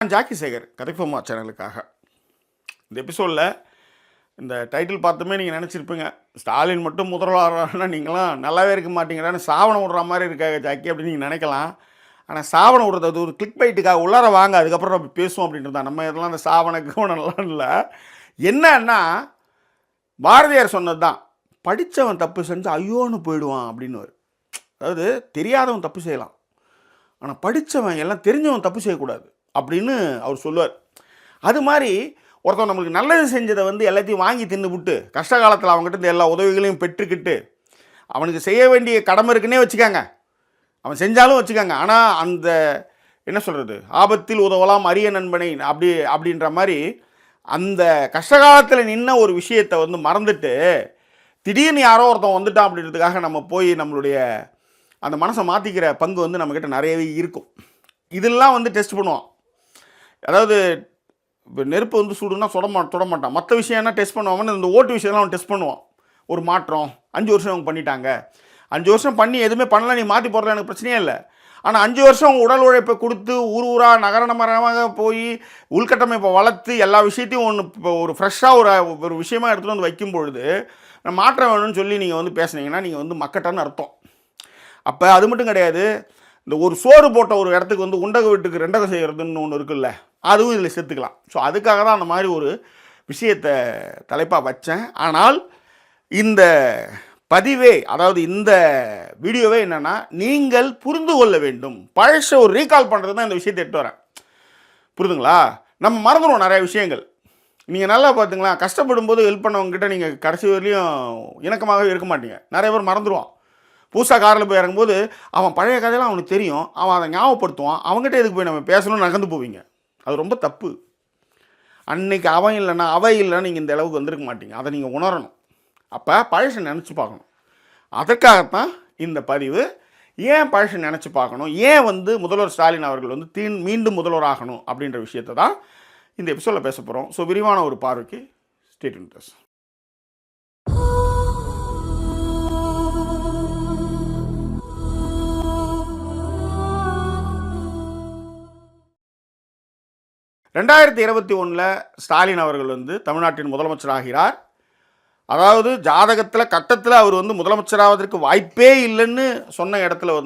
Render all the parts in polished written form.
Jackie Sekar கதைஃபோமா சேனலுக்காக இந்த எபிசோடில் இந்த டைட்டில் பார்த்துமே நீங்கள் நினச்சிருப்பீங்க, ஸ்டாலின் மட்டும் முதல்வரானா நீங்களாம் நல்லாவே இருக்க மாட்டீங்கடான்னு சாவணம் விடுற மாதிரி இருக்காங்க ஜாக்கி அப்படின்னு நீங்கள் நினைக்கலாம். ஆனால் சாவணம் விடுறது அது ஒரு கிளிக் பைட்டுக்காக உள்ளார வாங்க, அதுக்கப்புறம் நம்ம பேசுவோம் அப்படின்றதா. நம்ம இதெல்லாம் அந்த சாவண கவனம்லாம் இல்லை. என்னன்னா பாரதியார் சொன்னது தான், படித்தவன் தப்பு செஞ்சு ஐயோன்னு போயிடுவான் அப்படின்னு. அதாவது தெரியாதவன் தப்பு செய்யலாம், ஆனால் படித்தவன் எல்லாம் தெரிஞ்சவன் தப்பு செய்யக்கூடாது அப்படின்னு அவர் சொல்லுவார். அது மாதிரி ஒருத்தன் நம்மளுக்கு நல்லது செஞ்சதை எல்லாத்தையும் வாங்கி தின்னுபிட்டு கஷ்ட காலத்தில் அவங்ககிட்ட இந்த எல்லா உதவிகளையும் பெற்றுக்கிட்டு அவனுக்கு செய்ய வேண்டிய கடமை இருக்குன்னே வச்சுக்காங்க, அவன் செஞ்சாலும் வச்சுக்காங்க. ஆனால் அந்த என்ன சொல்கிறது, ஆபத்தில் உதவலாம் அரிய நண்பனை அப்படின்ற மாதிரி அந்த கஷ்டகாலத்தில் நின்ன ஒரு விஷயத்தை மறந்துட்டு திடீர்னு யாரோ ஒருத்தன் வந்துட்டான் அப்படின்றதுக்காக நம்ம போய் நம்மளுடைய அந்த மனசை மாற்றிக்கிற பங்கு நம்மக்கிட்ட நிறையவே இருக்கும். இதெல்லாம் டெஸ்ட் பண்ணுவான். அதாவது இப்போ நெருப்பு சுடுனா தொட மாட்டான். மற்ற விஷயம் என்ன டெஸ்ட் பண்ணுவாங்கன்னு இந்த ஓட்டு விஷயம்லாம் அவன் டெஸ்ட் பண்ணுவான். ஒரு மாற்றம் 5 வருஷம் அவங்க பண்ணிட்டாங்க, 5 வருஷம் பண்ணி எதுவுமே பண்ணல, நீ மாற்றி போடுறது எனக்கு பிரச்சனையே இல்லை. ஆனால் 5 வருஷம் அவங்க உடல் உழைப்பை கொடுத்து ஊராக நகரமாக போய் உள்கட்டமைப்பை வளர்த்து எல்லா விஷயத்தையும் இப்போ ஒரு ஃப்ரெஷ்ஷாக ஒரு விஷயமாக எடுத்துகிட்டு வைக்கும் பொழுது மாற்றம் வேணும்னு சொல்லி நீங்கள் பேசுனீங்கன்னா நீங்கள் மக்கட்டான்னு அர்த்தம். அப்போ அது மட்டும் கிடையாது, இந்த ஒரு சோறு போட்ட ஒரு இடத்துக்கு உண்டக வீட்டுக்கு ரெண்டகம் செய்கிறதுன்னு ஒன்று இருக்குல்ல, அதுவும் இதில் சேர்த்துக்கலாம். ஸோ அதுக்காக தான் அந்த மாதிரி ஒரு விஷயத்தை தலைப்பாக வச்சேன். ஆனால் இந்த பதிவே, அதாவது இந்த வீடியோவே என்னென்னா, நீங்கள் புரிந்து கொள்ள வேண்டும், பழச ஒரு ரீகால் பண்ணுறது தான் இந்த விஷயத்தை எடுத்து வரேன். புரிதுங்களா? நம்ம மறந்துடுவோம் நிறைய விஷயங்கள். நீங்கள் நல்லா பார்த்துங்களா, கஷ்டப்படும் போது ஹெல்ப் பண்ணவங்ககிட்ட நீங்கள் கடைசி வரையிலையும் இணக்கமாகவே இருக்க மாட்டீங்க. நிறைய பேர் மறந்துடுவான். புதுசாக காரில் போய் இறங்கும்போது அவன் பழைய கதையெல்லாம் அவனுக்கு தெரியும், அவன் அதை ஞாபகப்படுத்துவான், அவங்ககிட்ட எதுக்கு போய் நம்ம பேசணும்னு நகர்ந்து போவீங்க. அது ரொம்ப தப்பு. அன்னைக்கு அவன் இல்லைன்னா அவை இல்லைன்னா நீங்கள் இந்த அளவுக்கு வந்திருக்க மாட்டீங்க. அதை நீங்கள் உணரணும். அப்போ பழசை நினச்சி பார்க்கணும். அதற்காகத்தான் இந்த பதிவு. ஏன் பழசை நினச்சி பார்க்கணும், ஏன் முதல்வர் ஸ்டாலின் அவர்கள் மீண்டும் முதல்வர் ஆகணும் அப்படின்ற விஷயத்தை தான் இந்த எபிசோடில் பேச போகிறோம். ஸோ விரிவான ஒரு பார்வைக்கு stay tune with us. 2021 Stalin அவர்கள் தமிழ்நாட்டின் முதலமைச்சர் ஆகிறார். அதாவது ஜாதகத்தில் கட்டத்தில் அவர் முதலமைச்சராவதற்கு வாய்ப்பே இல்லைன்னு சொன்ன இடத்துல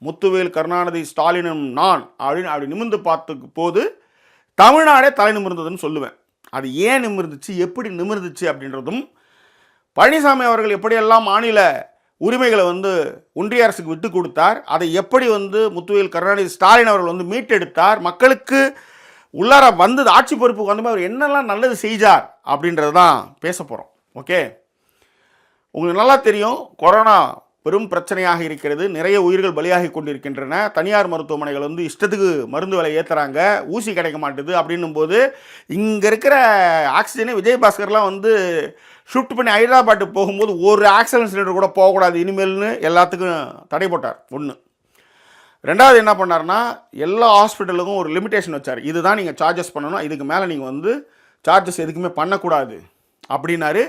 முத்துவேல் கருணாநிதி ஸ்டாலினும் நான் அப்படி நிமிர்ந்து பார்த்துக்கு போது தமிழ்நாடே தலை நிமிர்ந்ததுன்னு சொல்லுவேன். அது ஏன் நிமிர்ந்துச்சு, எப்படி நிமிர்ந்துச்சு அப்படின்றதும், பழனிசாமி அவர்கள் எப்படியெல்லாம் மாநில உரிமைகளை ஒன்றிய அரசுக்கு விட்டு கொடுத்தார், அதை எப்படி முத்துவேல் கருணாநிதி ஸ்டாலின் அவர்கள் மீட்டெடுத்தார், மக்களுக்கு உள்ளார ஆட்சி பொறுப்புக்கு வந்தமே அவர் என்னெல்லாம் நல்லது செய்தார் அப்படின்றது தான் பேச போகிறோம். ஓகே, உங்களுக்கு நல்லா தெரியும், கொரோனா பெரும் பிரச்சனையாக இருக்கிறது, நிறைய உயிர்கள் பலியாகி கொண்டிருக்கின்றன. தனியார் மருத்துவமனைகள் இஷ்டத்துக்கு மருந்து விலை ஏற்றுறாங்க, ஊசி கிடைக்க மாட்டுது. அப்படின்னும் போது இங்கே இருக்கிற ஆக்சிஜனை விஜயபாஸ்கர்லாம் ஷிஃப்ட் பண்ணி ஹைதராபாத்துக்கு போகும்போது ஒரு ஆக்சிஜன் சிலிண்டர் கூட போகக்கூடாது இனிமேல்னு எல்லாத்துக்கும் தடை போட்டார். ஒன்று. ரெண்டாவது என்ன பண்ணார்னா, எல்லா ஹாஸ்பிட்டலுக்கும் ஒரு லிமிட்டேஷன் வச்சார். இதுதான் நீங்கள் சார்ஜஸ் பண்ணணும், இதுக்கு மேலே நீங்கள் சார்ஜஸ் எதுக்குமே பண்ணக்கூடாது அப்படின்னாரு.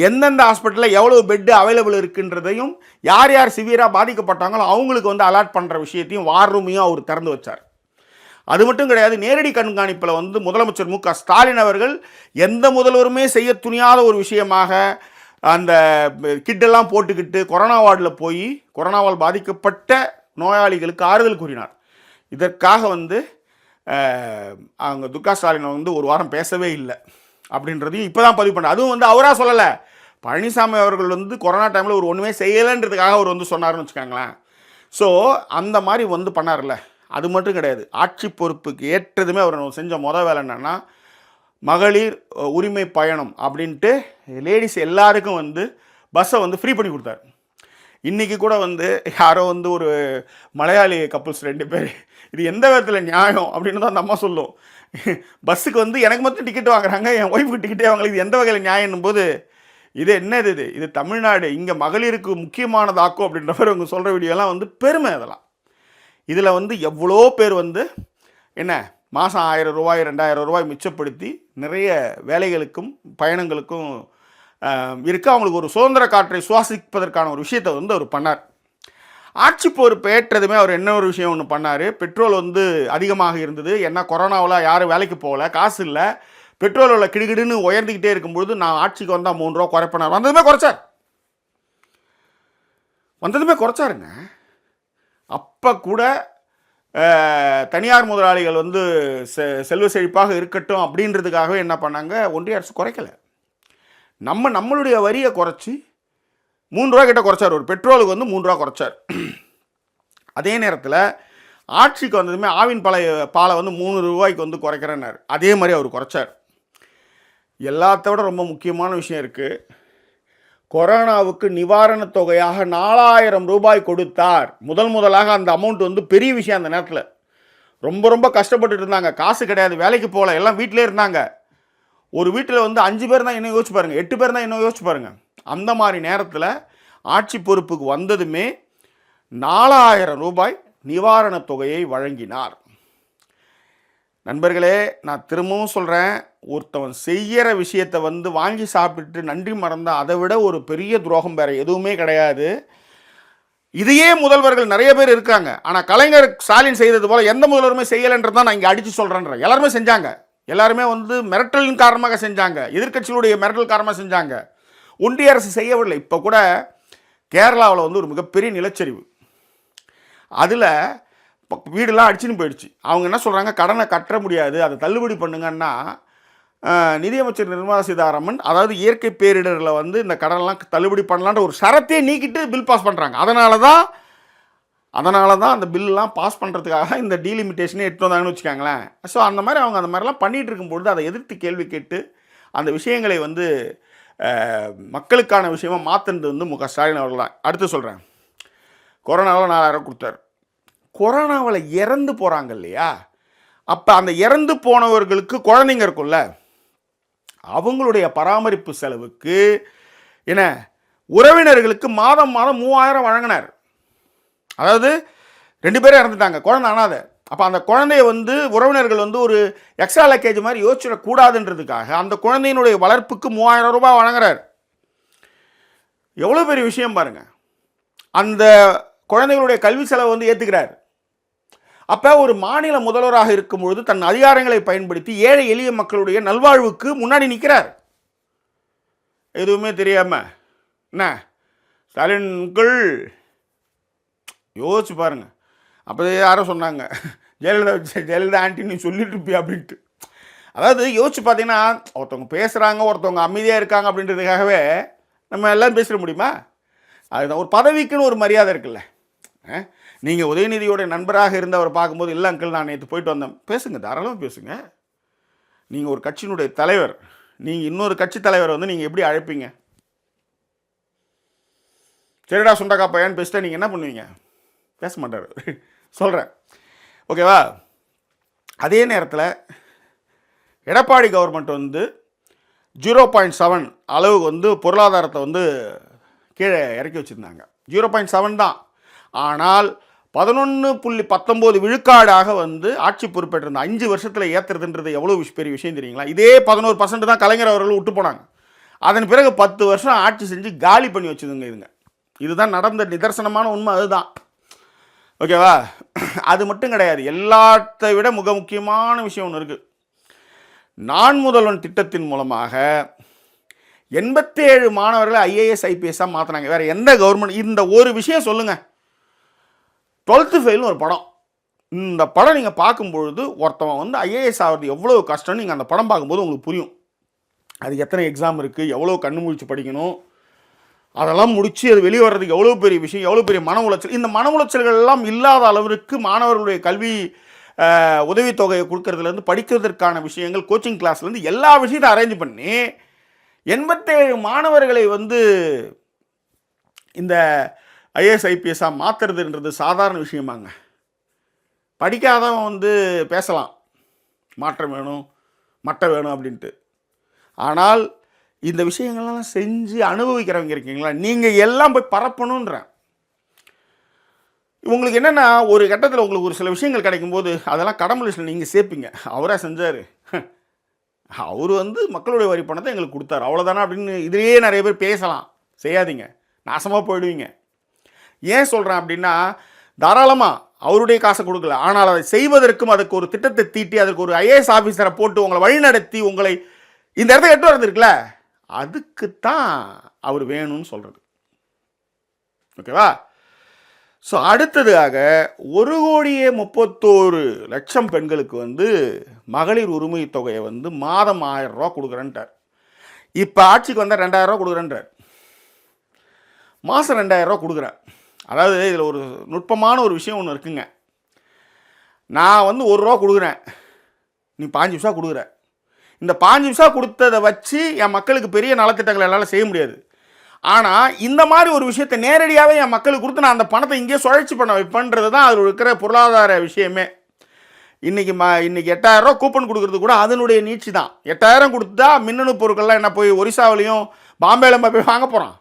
எந்தெந்த ஹாஸ்பிட்டலில் எவ்வளோ பெட்டு அவைலபிள் இருக்குன்றதையும், யார் யார் சிவியராக பாதிக்கப்பட்டாங்களோ அவங்களுக்கு அலாட் பண்ணுற விஷயத்தையும் வார் ரூமையும் அவர் திறந்து வச்சார். அது மட்டும் கிடையாது, நேரடி கண்காணிப்பில் முதலமைச்சர் மு க ஸ்டாலின் அவர்கள் எந்த முதல்வருமே செய்ய துணியாத ஒரு விஷயமாக அந்த கிட்டெல்லாம் போட்டுக்கிட்டு கொரோனா வார்டில் போய் கொரோனாவால் பாதிக்கப்பட்ட நோயாளிகளுக்கு ஆறுதல் கூறினார். இதற்காக அவங்க துர்கா ஸ்டாலின் ஒரு வாரம் பேசவே இல்லை அப்படின்றதையும் இப்போ தான் பதிவு பண்ணார். அதுவும் அவராக சொல்லலை, பழனிசாமி அவர்கள் கொரோனா டைமில் ஒரு ஒன்றுமே செய்யலைன்றதுக்காக அவர் சொன்னார்னு வச்சுக்காங்களேன். ஸோ அந்த மாதிரி பண்ணார்ல. அது மட்டும் கிடையாது, ஆட்சி பொறுப்புக்கு ஏற்றதுமே அவர் செஞ்ச மொதல் வேலை என்னென்னா, மகளிர் உரிமை பயணம் அப்படின்ட்டு லேடிஸ் எல்லாருக்கும் பஸ்ஸை ஃப்ரீ பண்ணி கொடுத்தார். இன்றைக்கி கூட யாரோ ஒரு மலையாளி கப்புள்ஸ் 2 பேர், இது எந்த விதத்தில் நியாயம் அப்படின்னு தான் அந்த அம்மா சொல்லும். பஸ்ஸுக்கு எனக்கு மட்டும் டிக்கெட் வாங்குறாங்க, என் ஒய்ஃபுக்கு டிக்கெட்டே வாங்கல, இது எந்த வகையில் நியாயம்னும் போது, இது என்னது, இது தமிழ்நாடு, இங்கே மகளிருக்கு முக்கியமானதாக்கும் அப்படின்ற மாதிரி அவங்க சொல்கிற வீடியோலாம் பெருமை. அதெல்லாம் இதில் எவ்வளோ பேர் என்ன மாதம் 1000 ரூபாய் 2000 ரூபாய் மிச்சப்படுத்தி நிறைய வேலைகளுக்கும் பயணங்களுக்கும் இருக்குது. அவங்களுக்கு ஒரு சுதந்திர காற்றை சுவாசிப்பதற்கான ஒரு விஷயத்தை அவர் பண்ணார். ஆட்சி பொறுப்பு ஏற்றதுமே அவர் என்ன ஒரு விஷயம் ஒன்று பண்ணார், பெட்ரோல் வந்து அதிகமாக இருந்தது, ஏன்னா கொரோனாவில் யாரும் வேலைக்கு போகல, காசு இல்லை, பெட்ரோல் விலை கிடுகிடுன்னு உயர்ந்துக்கிட்டே இருக்கும்பொழுது நான் ஆட்சிக்கு வந்தால் 3 ரூபா குறைப்பேன், வந்ததுமே குறைச்சாருங்க. அப்போ கூட தனியார் முதலாளிகள் வந்து செல்வ செழிப்பாக இருக்கட்டும் அப்படின்றதுக்காகவே என்ன பண்ணாங்க, ஒன்றிய அரசு குறைக்கலை. நம்மளுடைய வரியை குறைச்சி 3 ரூபா கிட்ட குறைச்சார். ஒரு பெட்ரோலுக்கு வந்து 3 ரூபா குறைச்சார். அதே நேரத்தில் ஆட்சிக்கு வந்ததுமே ஆவின் பாலை வந்து 3 ரூபாய்க்கு வந்து குறைக்கிறேன்னாரு. அதே மாதிரி அவர் குறைச்சார். எல்லாத்த விட ரொம்ப முக்கியமான விஷயம் இருக்குது. கொரோனாவுக்கு நிவாரணத் தொகையாக 4000 ரூபாய் கொடுத்தார். முதலாக அந்த அமௌண்ட் வந்து பெரிய விஷயம். அந்த நேரத்தில் ரொம்ப கஷ்டப்பட்டுட்டு இருந்தாங்க, காசு கிடையாது, வேலைக்கு போகல, எல்லாம் வீட்டிலே இருந்தாங்க. ஒரு வீட்டில் வந்து 5 பேர் தான் இன்னும் யோசிச்சு பாருங்கள், 8 பேர் தான் இன்னும் யோசிச்சு பாருங்கள். அந்த மாதிரி நேரத்தில் ஆட்சி பொறுப்புக்கு வந்ததுமே 4000 ரூபாய் நிவாரணத் தொகையை வழங்கினார். நண்பர்களே, நான் திரும்பவும் சொல்கிறேன், ஒருத்தவன் செய்கிற விஷயத்தை வந்து வாங்கி சாப்பிட்டு நன்றி மறந்தால் அதை விட ஒரு பெரிய துரோகம் வேறு எதுவுமே கிடையாது. இதையே முதல்வர்கள் நிறைய பேர் இருக்காங்க. ஆனால் கலைஞர் ஸ்டாலின் செய்தது போல் எந்த முதல்வருமே செய்யலைன்றதான் நான் இங்கே அடித்து சொல்கிறேன்றேன். எல்லாருமே செஞ்சாங்க, எல்லாருமே வந்து மிரட்டலின் காரணமாக செஞ்சாங்க, எதிர்க்கட்சிகளுடைய மிரட்டல் காரணமாக செஞ்சாங்க. ஒன்றிய அரசு செய்யவில்லை. இப்போ கூட கேரளாவில் வந்து ஒரு மிகப்பெரிய நிலச்சரிவு, அதில் வீடெல்லாம் அடிச்சுன்னு போயிடுச்சு. அவங்க என்ன சொல்கிறாங்க, கடனை கட்ட முடியாது, அதை தள்ளுபடி பண்ணுங்கன்னா நிதியமைச்சர் நிர்மலா சீதாராமன் அதாவது இயற்கை பேரிடரில் வந்து இந்த கடனெல்லாம் தள்ளுபடி பண்ணலான்ற ஒரு ஷரத்தையே நீக்கிட்டு பில் பாஸ் பண்ணுறாங்க. அதனால தான் அந்த பில்லாம் பாஸ் பண்ணுறதுக்காக இந்த டீலிமிட்டேஷனே எடுத்து வந்தாங்கன்னு வச்சுக்காங்களேன். ஸோ அந்த மாதிரி அவங்க அந்த மாதிரிலாம் பண்ணிகிட்டு இருக்கும்பொழுது அதை எதிர்த்து கேள்வி கேட்டு அந்த விஷயங்களை வந்து மக்களுக்கான விஷயமாக மாற்றினது வந்து முக ஸ்டாலின் அவர்கள் தான். அடுத்து சொல்கிறேன், கொரோனாவில் 4000 கொடுத்தார். கொரோனாவில் இறந்து போகிறாங்க இல்லையா, அப்போ அந்த இறந்து போனவர்களுக்கு குழந்தைங்க இருக்கும்ல, அவங்களுடைய பராமரிப்பு செலவுக்கு என்ன உறவினர்களுக்கு மாதம் 3000 வழங்கினார். அதாவது 2 பேரும் இறந்துட்டாங்க, குழந்தை அனாதை. அப்போ அந்த குழந்தைய வந்து உறவினர்கள் வந்து ஒரு எக்ஸ்ட்ரா லக்கேஜ் மாதிரி யோசிச்சிடக்கூடாதுன்றதுக்காக அந்த குழந்தையினுடைய வளர்ப்புக்கு 3000 ரூபாய் வழங்குறார். எவ்வளோ பெரிய விஷயம் பாருங்கள். அந்த குழந்தைகளுடைய கல்வி செலவை வந்து ஏற்றுக்கிறார். அப்போ ஒரு மாநில முதல்வராக இருக்கும்பொழுது தன் அதிகாரங்களை பயன்படுத்தி ஏழை எளிய மக்களுடைய நல்வாழ்வுக்கு முன்னாடி நிற்கிறார். எதுவுமே தெரியாமல் என்ன ஸ்டாலின்கள் யோசிச்சு பாருங்கள். அப்போ யாரோ சொன்னாங்க, ஜெயலலிதா ஆண்டி நீ சொல்லிட்டு இருப்பியா அப்படின்ட்டு. அதாவது யோசிச்சு பார்த்தீங்கன்னா, ஒருத்தவங்க பேசுகிறாங்க, ஒருத்தவங்க அமைதியாக இருக்காங்க அப்படின்றதுக்காகவே நம்ம எல்லாம் பேசிட முடியுமா? அதுதான் ஒரு பதவிக்குன்னு ஒரு மரியாதை இருக்குல்ல. நீங்கள் உதயநிதியோட நண்பராக இருந்தவரை பார்க்கும்போது, இல்லை அங்கிள் நான் நேற்று போயிட்டு வந்தேன், பேசுங்க, தாராளமாக பேசுங்க. நீங்கள் ஒரு கட்சியினுடைய தலைவர், நீங்கள் இன்னொரு கட்சி தலைவரை வந்து நீங்கள் எப்படி அழைப்பீங்க? சரிடா சுண்டக்கா பையன் பேசிட்டா நீங்கள் என்ன பண்ணுவீங்க? பேச மாட்டார். சொல்கிறேன், ஓகேவா? அதே நேரத்தில் எடப்பாடி கவர்மெண்ட் வந்து 0.7 அளவுக்கு வந்து பொருளாதாரத்தை வந்து கீழே இறக்கி வச்சுருந்தாங்க. 0.7 தான். ஆனால் 11.19 விழுக்காடாக வந்து ஆட்சி பொறுப்பேற்றிருந்த 5 வருஷத்தில் ஏற்றுறதுன்றது எவ்வளோ பெரிய விஷயம் தெரியுங்களா? இதே 11% தான் கலைஞர் அவர்கள் விட்டு போனாங்க. அதன் பிறகு 10 வருஷம் ஆட்சி செஞ்சு காலி பண்ணி வச்சுதுங்க இதுங்க. இதுதான் நடந்த நிதர்சனமான உண்மை, அதுதான். ஓகேவா? அது மட்டும் கிடையாது, எல்லாத்தை விட மிக முக்கியமான விஷயம் ஒன்று இருக்குது. நான் முதல்வன் திட்டத்தின் மூலமாக 87 மாணவர்களை IAS IPS மாற்றினாங்க. வேறு எந்த கவர்மெண்ட் இந்த ஒரு விஷயம் சொல்லுங்கள். 12th ஃபெயில்னு ஒரு படம், இந்த படம் நீங்கள் பார்க்கும்பொழுது ஒருத்தவன் வந்து IAS ஆகிறது எவ்வளோ கஷ்டம்னு நீங்கள் அந்த படம் பார்க்கும்போது உங்களுக்கு புரியும். அது எத்தனை எக்ஸாம் இருக்குது, எவ்வளோ கண்ணு முழிச்சு படிக்கணும், அதெல்லாம் முடித்து அது வெளியே வர்றதுக்கு எவ்வளோ பெரிய விஷயம், எவ்வளோ பெரிய மன உளைச்சல். இந்த மன உளைச்சல்கள் எல்லாம் இல்லாத அளவிற்கு மாணவர்களுடைய கல்வி உதவித்தொகையை கொடுக்கறதுலேருந்து படிக்கிறதுக்கான விஷயங்கள், கோச்சிங் கிளாஸ்லேருந்து எல்லா விஷயத்தையும் அரேஞ்ச் பண்ணி 87 மாணவர்களை வந்து இந்த IAS IPS மாற்றுறதுன்றது சாதாரண விஷயமாங்க. படிக்காதவன் வந்து பேசலாம், மாற்றம் வேணும், மட்டை வேணும் அப்படின்ட்டு. ஆனால் இந்த விஷயங்கள்லாம் செஞ்சு அனுபவிக்கிறவங்க இருக்கீங்களா, நீங்கள் எல்லாம் போய் பரப்பணுன்றேன். உங்களுக்கு என்னென்னா, ஒரு கட்டத்தில் உங்களுக்கு ஒரு சில விஷயங்கள் கிடைக்கும்போது அதெல்லாம் கடமை லிஸ்ட்டில் நீங்கள் சேர்ப்பீங்க. அவராக செஞ்சார், அவர் வந்து மக்களுடைய வரி பணத்தை எங்களுக்கு கொடுத்தாரு, அவ்வளோதானே அப்படின்னு இதிலேயே நிறைய பேர் பேசலாம். செய்யாதீங்க, நாசமாக போயிடுவீங்க. ஏன் சொல்கிறேன் அப்படின்னா, தாராளமாக அவருடைய காசை கொடுக்கல, ஆனால் அதை செய்வதற்கும் அதுக்கு ஒரு திட்டத்தை தீட்டி அதற்கு ஒரு ஐஏஎஸ் ஆஃபீஸரை போட்டு உங்களை வழிநடத்தி உங்களை இந்த இடத்த எட்டு வரதுருக்குல்ல, அதுக்குத்தான் அவர் வேணும்னு சொல்கிறது. ஓகேவா? ஸோ அடுத்ததாக 1,31,00,000 பெண்களுக்கு வந்து மகளிர் உரிமை தொகையை வந்து மாதம் 1000 ரூபா கொடுக்குறேன்ட்டார். இப்போ ஆட்சிக்கு வந்தால் 2000 ரூபா கொடுக்குறேன்றார். மாதம் 2000 ரூபா கொடுக்குறேன். அதாவது இதில் ஒரு நுட்பமான ஒரு விஷயம் ஒன்று இருக்குங்க. நான் வந்து 1 ரூபா கொடுக்குறேன், நீ 5 பைசா கொடுக்குற. இந்த 5 பைசா கொடுத்ததை வச்சு என் மக்களுக்கு பெரிய நலத்திட்டங்கள் என்னால் செய்ய முடியாது. ஆனால் இந்த மாதிரி ஒரு விஷயத்தை நேரடியாகவே என் மக்களுக்கு கொடுத்து நான் அந்த பணத்தை இங்கேயே சுழற்சி பண்ண வைப்பேன்றது தான் அதில் இருக்கிற பொருளாதார விஷயமே. இன்றைக்கி 8,000 ரூபா கூப்பன் கொடுக்குறது கூட அதனுடைய நீட்சி தான். 8,000 கொடுத்தா மின்னணு பொருட்கள்லாம் என்ன போய் ஒரிசாவிலையும் பாம்பேல போய் வாங்க போகிறான்.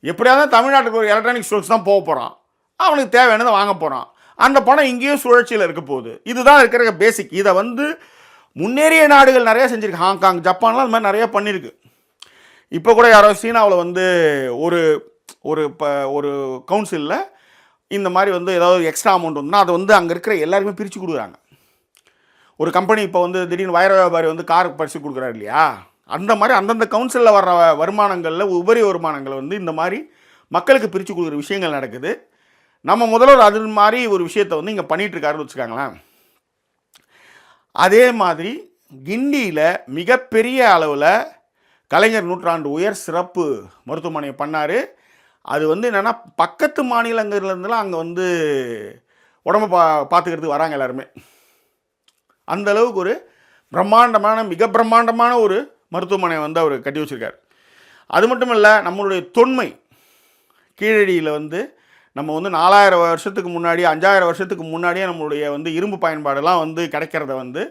எப்படியாவது தமிழ்நாட்டுக்கு ஒரு எலக்ட்ரானிக் ஸ்டோர்ஸ் தான் போக போகிறான், அவனுக்கு தேவையானதை வாங்க போகிறான். அந்த பணம் இங்கேயும் சுழற்சியில் இருக்க போகுது. இதுதான் இருக்கிற பேசிக். இதை வந்து முன்னேறிய நாடுகள் நிறையா செஞ்சுருக்கு. ஹாங்காங், ஜப்பான்லாம் அது மாதிரி நிறையா பண்ணியிருக்கு. இப்போ கூட யாரோ சீனாவில் வந்து ஒரு ஒரு கவுன்சிலில் இந்த மாதிரி வந்து ஏதாவது எக்ஸ்ட்ரா அமௌண்ட் வந்துன்னா அதை வந்து அங்கே இருக்கிற எல்லாருக்குமே பிரித்து கொடுக்குறாங்க. ஒரு கம்பெனி இப்போ வந்து திடீர்னு வைர வியாபாரி வந்து கார் பரிசு கொடுக்குறாரு இல்லையா, அந்த மாதிரி அந்தந்த கவுன்சிலில் வர்ற வருமானங்களில் உபரி வருமானங்களை வந்து இந்த மாதிரி மக்களுக்கு பிரித்து கொடுக்குற விஷயங்கள் நடக்குது. நம்ம முதல்வர் அது மாதிரி ஒரு விஷயத்தை வந்து இங்கே பண்ணிகிட்ருக்காருன்னு வச்சுக்காங்களேன். அதே மாதிரி கிண்டியில் மிகப்பெரிய அளவில் கலைஞர் நூற்றாண்டு உயர் சிறப்பு மருத்துவமனையை பண்ணார். அது வந்து என்னென்னா பக்கத்து மாநிலங்கள்லேருந்துலாம் அங்கே வந்து உடம்பை பார்த்துக்கிறதுக்கு வராங்க எல்லாருமே. அந்த அளவுக்கு ஒரு பிரம்மாண்டமான மிக பிரம்மாண்டமான ஒரு மருத்துவமனை வந்து அவர் கட்டி வச்சுருக்கார். அது மட்டும் இல்லை, நம்மளுடைய தொன்மை கீழடியில் வந்து நம்ம வந்து 4000 வருஷத்துக்கு முன்னாடி 5000 வருஷத்துக்கு முன்னாடியே நம்மளுடைய வந்து இரும்பு பயன்பாடெல்லாம் வந்து கிடைக்கிறத வந்து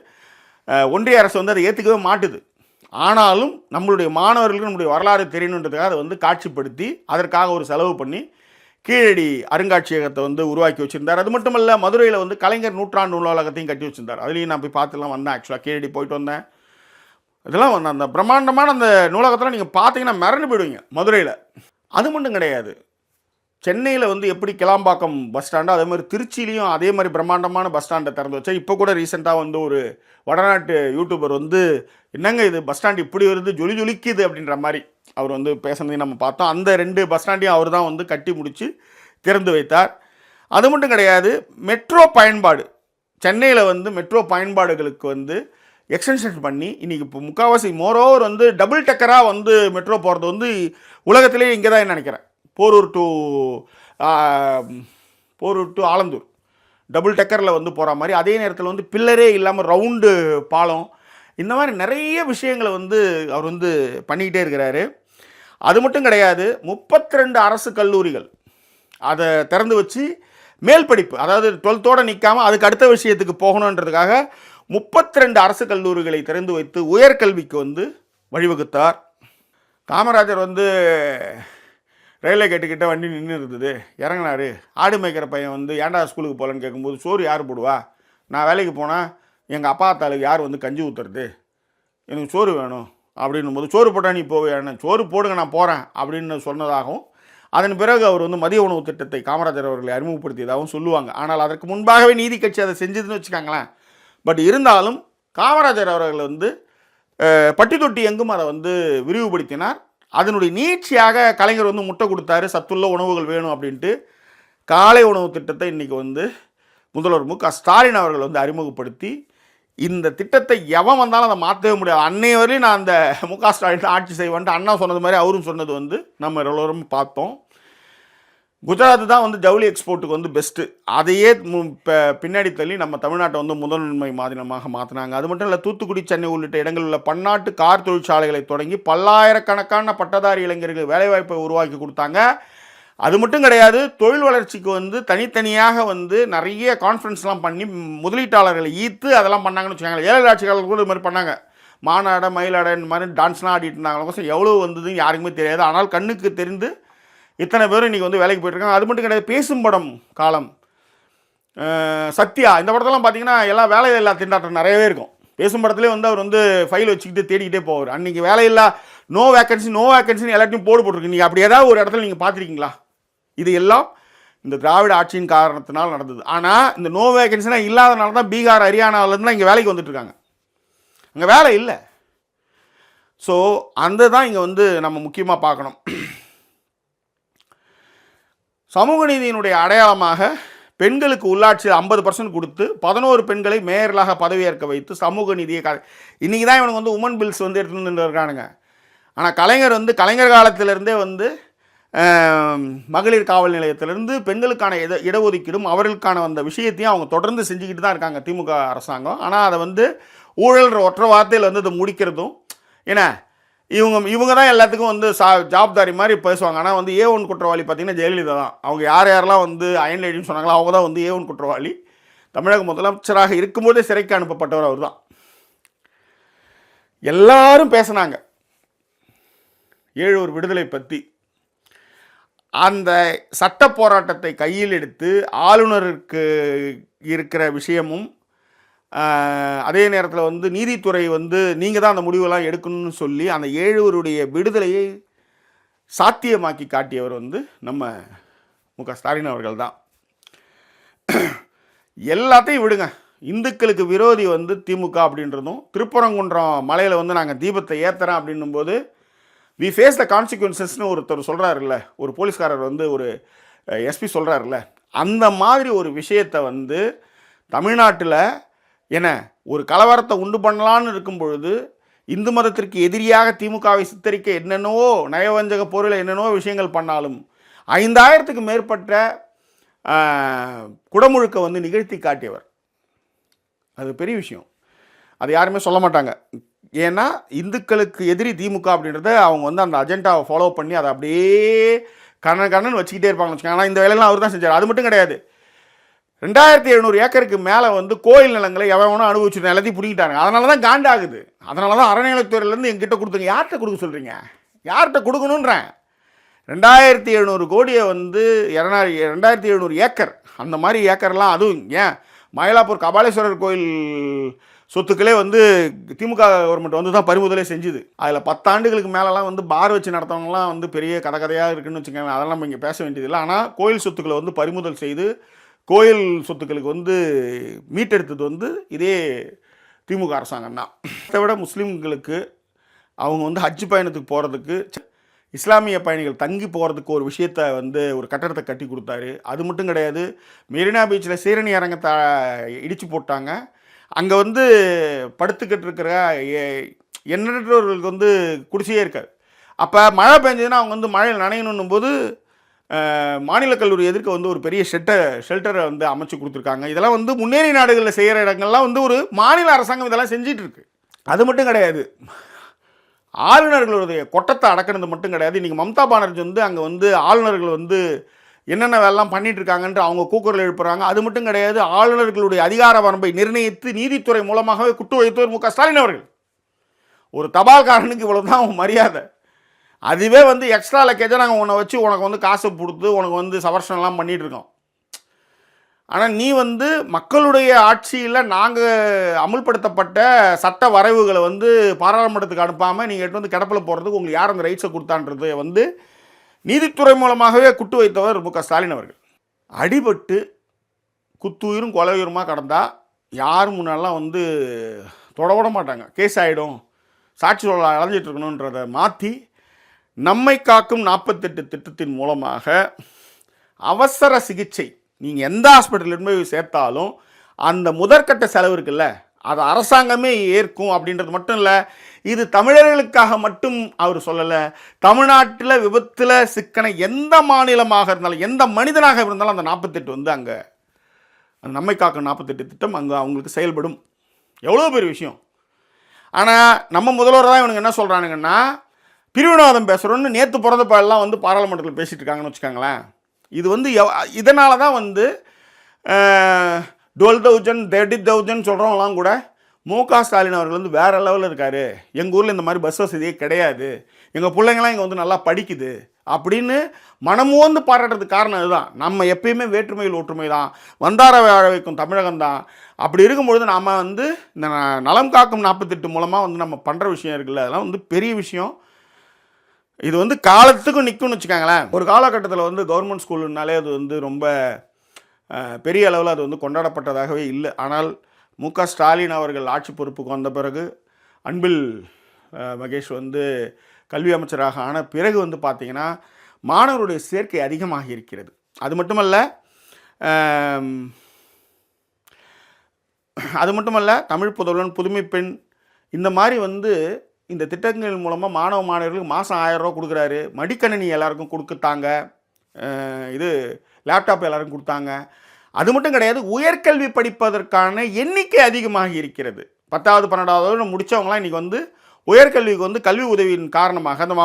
ஒன்றிய அரசு வந்து அதை ஏற்றுக்கவே மாட்டுது. ஆனாலும் நம்மளுடைய மாணவர்களுக்கு நம்மளுடைய வரலாறு தெரியணுன்றதுக்காக அதை வந்து காட்சிப்படுத்தி அதற்காக ஒரு செலவு பண்ணி கீழடி அருங்காட்சியகத்தை வந்து உருவாக்கி வச்சுருந்தார். அது மட்டும் இல்லை, மதுரையில் வந்து கலைஞர் நூற்றாண்டு நூலகத்தையும் கட்டி வச்சுருந்தார். அதுலேயும் நான் போய் பார்த்துலாம் வந்தேன். ஆக்சுவலாக கீழடி போயிட்டு வந்தேன். இதெல்லாம் வந்து அந்த பிரம்மாண்டமான அந்த நூலகத்தில் நீங்கள் பார்த்தீங்கன்னா மிரண்டு போயிடுவீங்க மதுரையில். அது மட்டும் கிடையாது, சென்னையில் வந்து எப்படி கிளாம்பாக்கம் பஸ் ஸ்டாண்டு, அதே மாதிரி திருச்சியிலையும் அதே மாதிரி பிரம்மாண்டமான பஸ் ஸ்டாண்டை திறந்து வச்சா. இப்போ கூட ரீசெண்டாக வந்து ஒரு வடநாட்டு யூடியூபர் வந்து என்னங்க இது பஸ் ஸ்டாண்டு இப்படி வருது ஜொலி ஜொலிக்குது அப்படின்ற மாதிரி அவர் வந்து பேசுனதையும் நம்ம பார்த்தோம். அந்த 2 பஸ் ஸ்டாண்டையும் அவர் தான் வந்து கட்டி முடித்து திறந்து வைத்தார். அது மட்டும் கிடையாது, மெட்ரோ பயன்பாடு சென்னையில் வந்து மெட்ரோ பயன்பாடுகளுக்கு வந்து எக்ஸ்டென்ஷன் பண்ணி இன்றைக்கி இப்போ முக்கால்வாசி மோரோவர் வந்து டபுள் டெக்கராக வந்து மெட்ரோ போகிறது வந்து உலகத்திலே இங்கே தான் நினைக்கிறேன். போரூர் டு ஆலந்தூர் டபுள் டெக்கரில் வந்து போகிற மாதிரி, அதே நேரத்தில் வந்து பில்லரே இல்லாமல் ரவுண்டு பாலம், இந்த மாதிரி நிறைய விஷயங்களை வந்து அவர் வந்து பண்ணிக்கிட்டே இருக்கிறாரு. அது மட்டும் கிடையாது, 32 அரசு கல்லூரிகள் அதை திறந்து வச்சு மேல் படிப்பு, அதாவது 12th நிற்காமல் அதுக்கு அடுத்த விஷயத்துக்கு போகணுன்றதுக்காக 32 அரசு கல்லூரிகளை திறந்து வைத்து உயர்கல்விக்கு வந்து வழிவகுத்தார். காமராஜர் வந்து ரயில்வே கேட்டுக்கிட்ட வண்டி நின்று இருந்தது, இறங்கினார். ஆடு மேய்க்கிற பையன் வந்து ஏன்டா ஸ்கூலுக்கு போகலன்னு கேட்கும்போது சோறு யார் போடுவா, நான் வேலைக்கு போனால் எங்கள் அப்பா தாளுக்கு யார் வந்து கஞ்சி ஊற்றுறது, எனக்கு சோறு வேணும் அப்படின்னும் போது சோறு போட்டால் நீ போவேன், சோறு போடுங்க நான் போகிறேன் அப்படின்னு சொன்னதாகவும், அதன் பிறகு அவர் வந்து மதிய உணவு திட்டத்தை காமராஜர் அவர்களை அறிமுகப்படுத்தியதாகவும் சொல்லுவாங்க. ஆனால் அதற்கு முன்பாகவே நீதி கட்சி அதை செஞ்சதுன்னு வச்சுக்காங்களேன். பட் இருந்தாலும் காமராஜர் அவர்கள் வந்து பட்டி தொட்டி எங்கும் அதை வந்து விரிவுபடுத்தினார். அதனுடைய நீட்சியாக கலைஞர் வந்து முட்டை கொடுத்தாரு, சத்துள்ள உணவுகள் வேணும் அப்படின்ட்டு. காலை உணவு திட்டத்தை இன்றைக்கி வந்து முதல்வர் மு க ஸ்டாலின் அவர்கள் வந்து அறிமுகப்படுத்தி, இந்த திட்டத்தை எவன் வந்தாலும் அதை மாற்றவே முடியாது. அன்னைய வரையும் நான் அந்த மு க ஸ்டாலின் ஆட்சி செய்வேன்ட்டு அண்ணா சொன்னது மாதிரி அவரும் சொன்னது வந்து நம்ம எல்லோரும் பார்த்தோம். குஜராத் தான் வந்து ஜவுளி எக்ஸ்போர்ட்டுக்கு வந்து பெஸ்ட்டு, அதையே பின்னாடி தள்ளி நம்ம தமிழ்நாட்டை வந்து முதன்மை மாநிலமாக மாற்றினாங்க. அது மட்டும் இல்லை, தூத்துக்குடி, சென்னை உள்ளிட்ட இடங்களில் உள்ள பன்னாட்டு கார் தொழிற்சாலைகளை தொடங்கி பல்லாயிரக்கணக்கான பட்டதாரி இளைஞர்கள் வேலைவாய்ப்பை உருவாக்கி கொடுத்தாங்க. அது மட்டும் கிடையாது, தொழில் வளர்ச்சிக்கு வந்து தனித்தனியாக வந்து நிறைய கான்ஃபரன்ஸ்லாம் பண்ணி முதலீட்டாளர்களை ஈர்த்து அதெல்லாம் பண்ணாங்கன்னு வச்சுக்காங்க. ஏழை ஆட்சியாளர்கள் கூட இது மாதிரி பண்ணாங்க. மாநாடை மயிலாடை இந்த மாதிரி டான்ஸ்லாம் ஆடிட்டு இருந்தாங்க. எவ்வளோ வந்ததுன்னு யாருக்குமே தெரியாது. ஆனால் கண்ணுக்கு தெரிந்து இத்தனை பேரும் இன்றைக்கி வந்து வேலைக்கு போயிட்டுருக்காங்க. அது மட்டும் கிடையாது, பேசும் படம் காலம், சத்யா, இந்த படத்தெல்லாம் பார்த்தீங்கன்னா எல்லாம் வேலையில்லா திண்டாட்டம் நிறையவே இருக்கும். பேசும் படத்துலேயே வந்து அவர் வந்து ஃபைல் வச்சுக்கிட்டு தேடிக்கிட்டே போவார். அன்றைக்கி வேலையில்லா நோ வேக்கன்சின்னு எல்லாத்தையும் போட்டுருக்கு. நீங்கள் அப்படி ஏதாவது ஒரு இடத்துல நீங்கள் பார்த்துருக்கீங்களா? இது எல்லாம் இந்த திராவிட ஆட்சியின் காரணத்தினால் நடந்தது. ஆனால் இந்த நோ வேகன்சிலாம் இல்லாதனால தான் பீகார் ஹரியானாவிலேருந்துலாம் இங்கே வேலைக்கு வந்துட்டுருக்காங்க. அங்கே வேலை இல்லை. ஸோ அந்த தான் இங்கே வந்து நம்ம முக்கியமாக பார்க்கணும். சமூக நீதியினுடைய அடையாளமாக பெண்களுக்கு உள்ளாட்சியில் 50% கொடுத்து 11 பெண்களை மேயர்களாக பதவியேற்க வைத்து சமூக நீதியை இன்றைக்கி தான் இவனுக்கு வந்து உமன் பில்ஸ் வந்து எடுத்துகிட்டு இருக்கானுங்க. ஆனால் கலைஞர் வந்து கலைஞர் காலத்திலேருந்தே வந்து மகளிர் காவல் நிலையத்திலேருந்து பெண்களுக்கான இடஒதுக்கீடும் அவர்களுக்கான அந்த விஷயத்தையும் அவங்க தொடர்ந்து செஞ்சுக்கிட்டு தான் இருக்காங்க திமுக அரசாங்கம். ஆனால் அதை வந்து ஊழல்ன்ற ஒற்றை வார்த்தையில் வந்து அதை முடிக்கிறதும் ஏன்னா இவங்க தான் எல்லாத்துக்கும் வந்து ஜாப்தாரி மாதிரி பேசுவாங்க. ஆனால் வந்து A1 குற்றவாளி பார்த்திங்கன்னா ஜெயலலிதா தான். அவங்க யாரெல்லாம் வந்து அயன் லேடின்னு சொன்னாங்களோ அவங்க தான் வந்து A1 குற்றவாளி. தமிழக முதலமைச்சராக இருக்கும்போதே சிறைக்கு அனுப்பப்பட்டவர் அவர் தான். எல்லாரும் பேசினாங்க ஏழூர் விடுதலை பற்றி. அந்த சட்ட போராட்டத்தை கையில் எடுத்து ஆளுநருக்கு இருக்கிற விஷயமும் அதே நேரத்தில் வந்து நீதித்துறை வந்து நீங்கள் தான் அந்த முடிவெல்லாம் எடுக்கணும்னு சொல்லி அந்த ஏழூருடைய விடுதலையை சாத்தியமாக்கி காட்டியவர் வந்து நம்ம மு.க. ஸ்டாலின் அவர்கள் தான். எல்லாத்தையும் விடுங்க, இந்துக்களுக்கு விரோதி வந்து திமுக அப்படின்றதும் திருப்பரங்குன்றம் மலையில் வந்து நாங்கள் தீபத்தை ஏற்றுறோம் அப்படின்னும்போது வி ஃபேஸ் த கான்சிக்வன்சஸ்னு ஒருத்தர் சொல்கிறாருல்ல, ஒரு போலீஸ்காரர் வந்து ஒரு எஸ்பி சொல்கிறாருல்ல, அந்த மாதிரி ஒரு விஷயத்தை வந்து தமிழ்நாட்டில் என ஒரு கலவரத்தை உண்டு பண்ணலான்னு இருக்கும் பொழுது இந்து மதத்திற்கு எதிரியாக திமுகவை சித்தரிக்க என்னென்னவோ நயவஞ்சக பொருளை என்னென்னவோ விஷயங்கள் பண்ணாலும் 5000க்கு மேற்பட்ட குடமுழுக்க வந்து நிகழ்த்தி காட்டியவர். அது பெரிய விஷயம். அது யாருமே சொல்ல மாட்டாங்க. ஏன்னா இந்துக்களுக்கு எதிரி திமுக அப்படின்றத அவங்க வந்து அந்த அஜெண்டாவை ஃபாலோ பண்ணி அதை அப்படியே கண்ணன் வச்சுக்கிட்டே இருப்பாங்கன்னு வச்சுக்கோங்க. ஆனால் இந்த வேலையெல்லாம் அவர் தான் செஞ்சார். அது மட்டும் கிடையாது, 2700 ஏக்கருக்கு மேலே வந்து கோயில் நிலங்களை எவனும் அனுபவிச்சுட்டு எல்லாத்தையும் பிடிக்கிட்டாங்க. அதனால தான் காண்டாகுது. அதனால தான் அறநிலையத்துறையிலேருந்து எங்கிட்ட கொடுத்துங்க. யார்கிட்ட கொடுக்க சொல்கிறீங்க? யார்கிட்ட கொடுக்கணுன்றேன்? 2700 கோடியை வந்து 2700 ஏக்கர், அந்த மாதிரி ஏக்கர்லாம், அதுவும் ஏன் மயிலாப்பூர் கபாலீஸ்வரர் கோயில் சொத்துக்களே வந்து திமுக கவர்மெண்ட் வந்து தான் பறிமுதலே செஞ்சுது. அதில் 10 ஆண்டுகளுக்கு மேலெலாம் வந்து பார் வச்சு நடத்தவங்களாம் வந்து பெரிய கதையாக இருக்குதுன்னு வச்சுக்கோங்க. அதெல்லாம் நம்ம இங்கே பேச வேண்டியதில்லை. ஆனால் கோயில் சொத்துக்களை வந்து பறிமுதல் செய்து கோயில் சொத்துக்களுக்கு வந்து மீட்டெடுத்தது வந்து இதே திமுக அரசாங்கம் தான். அதை விட முஸ்லீம்களுக்கு அவங்க வந்து ஹஜ் பயணத்துக்கு போகிறதுக்கு இஸ்லாமிய பயணிகள் தங்கி போகிறதுக்கு ஒரு விஷயத்தை வந்து ஒரு கட்டடத்தை கட்டி கொடுத்தாரு. அது மட்டும் கிடையாது, மெரினா பீச்சில் சீரணி அரங்கத்தை இடித்து போட்டாங்க. அங்கே வந்து படுத்துக்கிட்டு இருக்கிற எண்ணற்றவர்களுக்கு வந்து குடிசையே இருக்காது. அப்போ மழை பெஞ்சதுன்னா அவங்க வந்து மழையில் நனையணும் போது மாநில கல்லூரி எதிர்க்க வந்து ஒரு பெரிய ஷெல்டரை வந்து அமைச்சு கொடுத்துருக்காங்க. இதெல்லாம் வந்து முன்னேறி நாடுகளில் செய்கிற இடங்கள்லாம் வந்து ஒரு மாநில அரசாங்கம் இதெல்லாம் செஞ்சிட்ருக்கு. அது மட்டும் கிடையாது, ஆளுநர்களுடைய கொட்டத்தை அடக்கினது மட்டும் கிடையாது. இன்றைக்கி மம்தா பானர்ஜி வந்து அங்கே வந்து ஆளுநர்கள் வந்து என்னென்ன வேலைலாம் பண்ணிகிட்ருக்காங்கன்ட்டு அவங்க கூக்குரல் எழுப்புறாங்க. அது மட்டும் கிடையாது, ஆளுநர்களுடைய அதிகார வரம்பை நிர்ணயித்து நீதித்துறை மூலமாகவே குட்டு வைத்தவர் மு.க. ஸ்டாலின் அவர்கள். ஒரு தபால்காரனுக்கு இவ்வளோ தான் அவன் மரியாதை. அதுவே வந்து எக்ஸ்ட்ரா லக்கேஜாக நாங்கள் உன்னை வச்சு உனக்கு வந்து காசு கொடுத்து உனக்கு வந்து சவர்ஷனெலாம் பண்ணிகிட்ருக்கோம். ஆனால் நீ வந்து மக்களுடைய ஆட்சியில் நாங்கள் அமுல்படுத்தப்பட்ட சட்ட வரைவுகளை வந்து பாராளுமன்றத்துக்கு அனுப்பாமல் நீங்கள் எடுத்து வந்து கிடப்பில் போகிறதுக்கு உங்களுக்கு யார் அந்த ரைட்ஸை கொடுத்தான்றது வந்து நீதித்துறை மூலமாகவே குட்டு வைத்தவர் மு.க. ஸ்டாலின் அவர்கள். அடிபட்டு குத்துயிரும் கொலையுயிருமாக கடந்தால் யாரும் முன்னாலாம் வந்து தொடவிட மாட்டாங்க. கேஸ் ஆகிடும், சாட்சி சொல்ல அலைஞ்சிட்டு இருக்கணுன்றதை மாற்றி நம்மை காக்கும் 48 திட்டத்தின் மூலமாக அவசர சிகிச்சை நீங்கள் எந்த ஹாஸ்பிட்டலில் போய் சேர்த்தாலும் அந்த முதற்கட்ட செலவு இருக்குல்ல, அதை அரசாங்கமே ஏற்கும் அப்படின்றது மட்டும் இல்லை, இது தமிழர்களுக்காக மட்டும் அவர் சொல்லலை. தமிழ்நாட்டில் விபத்தில் சிக்கன எந்த மாநிலமாக இருந்தாலும் எந்த மனிதனாக இருந்தாலும் அந்த 48 வந்து அங்கே அந்த நம்மை காக்கும் 48 திட்டம் அங்கே அவங்களுக்கு செயல்படும். எவ்வளோ பெரிய விஷயம். ஆனால் நம்ம முதல்வர் தான் இவனுங்க என்ன சொல்கிறானுங்கன்னா, பிரிவினவாதம் பேசுகிறோன்னு நேற்று பிறந்தப்ப எல்லாம் வந்து பாராளுமன்றத்தில் பேசிகிட்டு இருக்காங்கன்னு வச்சுக்கோங்களேன். இது வந்து இதனால தான் வந்து 12,000 30,000 சொல்கிறவங்களாம் கூட மு.க. ஸ்டாலின் அவர்கள் வந்து வேறு லெவலில் இருக்கார், எங்கள் ஊரில் இந்த மாதிரி பஸ் வசதியே கிடையாது, எங்கள் பிள்ளைங்களாம் இங்கே வந்து நல்லா படிக்குது அப்படின்னு மனமோந்து பாராட்டுறதுக்கு காரணம் இதுதான். நம்ம எப்பயுமே வேற்றுமையில் ஒற்றுமை தான், வந்தார வாழ வைக்கும் தமிழகம் தான். அப்படி இருக்கும்பொழுது நாம் வந்து இந்த நலம் காக்கும் 48 மூலமாக வந்து நம்ம பண்ணுற விஷயம் இருக்குல்ல, அதெல்லாம் வந்து பெரிய விஷயம். இது வந்து காலத்துக்கும் நிற்கும்னு வச்சுக்காங்களேன். ஒரு காலகட்டத்தில் வந்து கவர்மெண்ட் ஸ்கூலுனாலே அது வந்து ரொம்ப பெரிய அளவில் அது வந்து கொண்டாடப்பட்டதாகவே இல்லை. ஆனால் ஸ்டாலின் அவர்கள் ஆட்சி பொறுப்புக்கு வந்த பிறகு அன்பில் மகேஷ் வந்து கல்வி அமைச்சராக ஆன பிறகு வந்து பார்த்திங்கன்னா மாணவருடைய சேர்க்கை அதிகமாக இருக்கிறது. அது மட்டுமல்ல தமிழ் புதல்வன், புதுமை பெண், இந்த மாதிரி வந்து இந்த திட்டங்கள் மூலமாக மாணவர்களுக்கு மாதம் 1000 ரூபா கொடுக்குறாரு. மடிக்கணினி எல்லாருக்கும் கொடுத்தாங்க, இது லேப்டாப் எல்லாருக்கும் கொடுத்தாங்க. அது மட்டும் கிடையாது, உயர்கல்வி படிப்பதற்கான எண்ணிக்கை அதிகமாக இருக்கிறது. 10வது 12வது முடித்தவங்களாம் இன்றைக்கி வந்து உயர்கல்விக்கு வந்து கல்வி உதவியின் காரணமாக அந்த